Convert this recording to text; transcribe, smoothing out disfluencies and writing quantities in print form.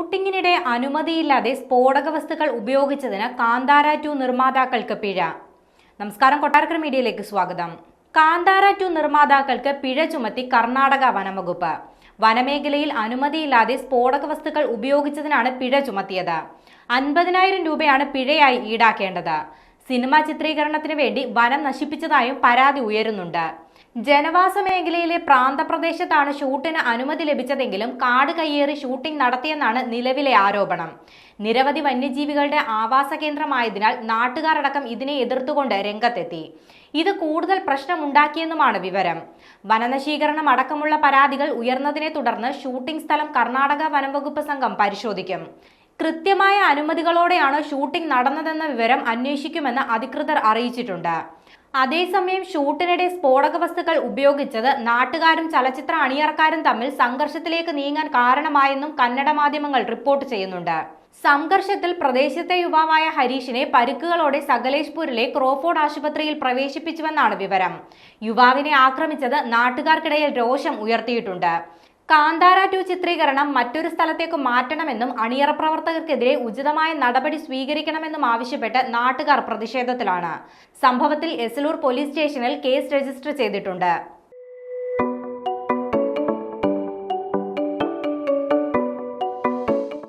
ഷൂട്ടിങ്ങിനിടെ അനുമതിയില്ലാതെ സ്ഫോടക വസ്തുക്കൾ ഉപയോഗിച്ചതിന് കാന്താര 2 നിർമ്മാതാക്കൾക്ക് പിഴ. നമസ്കാരം, കൊട്ടാരക്കര മീഡിയയിലേക്ക് സ്വാഗതം. കാന്താര 2 നിർമ്മാതാക്കൾക്ക് പിഴ ചുമത്തി കർണാടക വനംവകുപ്പ്. വനമേഖലയിൽ അനുമതിയില്ലാതെ സ്ഫോടക വസ്തുക്കൾ ഉപയോഗിച്ചതിനാണ് പിഴ ചുമത്തിയത്. 50,000 രൂപയാണ് പിഴയായി ഈടാക്കേണ്ടത്. സിനിമാ ചിത്രീകരണത്തിന് വേണ്ടി വനം നശിപ്പിച്ചതായും പരാതി ഉയരുന്നുണ്ട്. ജനവാസ മേഖലയിലെ പ്രാന്തപ്രദേശത്താണ് ഷൂട്ടിന് അനുമതി ലഭിച്ചതെങ്കിലും കാട് കയ്യേറി ഷൂട്ടിംഗ് നടത്തിയെന്നാണ് നിലവിലെ ആരോപണം. നിരവധി വന്യജീവികളുടെ ആവാസ കേന്ദ്രമായതിനാൽ നാട്ടുകാരടക്കം ഇതിനെ എതിർത്തുകൊണ്ട് രംഗത്തെത്തി. ഇത് കൂടുതൽ പ്രശ്നമുണ്ടാക്കിയെന്നുമാണ് വിവരം. വനനശീകരണം അടക്കമുള്ള പരാതികൾ ഉയർന്നതിനെ തുടർന്ന് ഷൂട്ടിംഗ് സ്ഥലം കർണാടക വനംവകുപ്പ് സംഘം പരിശോധിക്കും. കൃത്യമായ അനുമതികളോടെയാണ് ഷൂട്ടിംഗ് നടന്നതെന്ന വിവരം അന്വേഷിക്കുമെന്ന് അധികൃതർ അറിയിച്ചിട്ടുണ്ട്. അതേസമയം ഷൂട്ടിനിടെ സ്ഫോടക വസ്തുക്കൾ ഉപയോഗിച്ചത് നാട്ടുകാരും ചലച്ചിത്ര അണിയറക്കാരും തമ്മിൽ സംഘർഷത്തിലേക്ക് നീങ്ങാൻ കാരണമായെന്നും കന്നഡ മാധ്യമങ്ങൾ റിപ്പോർട്ട് ചെയ്യുന്നുണ്ട്. സംഘർഷത്തിൽ പ്രദേശത്തെ യുവാവായ ഹരീഷിനെ പരിക്കുകളോടെ സകലേഷ്പൂരിലെ ക്രോഫോർഡ് ആശുപത്രിയിൽ പ്രവേശിപ്പിച്ചുവെന്നാണ് വിവരം. യുവാവിനെ ആക്രമിച്ചത് നാട്ടുകാർക്കിടയിൽ രോഷം ഉയർത്തിയിട്ടുണ്ട്. കാന്താര 2 ചിത്രീകരണം മറ്റൊരു സ്ഥലത്തേക്ക് മാറ്റണമെന്നും അണിയറ പ്രവർത്തകർക്കെതിരെ ഉചിതമായ നടപടി സ്വീകരിക്കണമെന്നും ആവശ്യപ്പെട്ട് നാട്ടുകാർ പ്രതിഷേധത്തിലാണ്. സംഭവത്തിൽ എസലൂർ പോലീസ് സ്റ്റേഷനിൽ കേസ് രജിസ്റ്റർ ചെയ്തിട്ടുണ്ട്.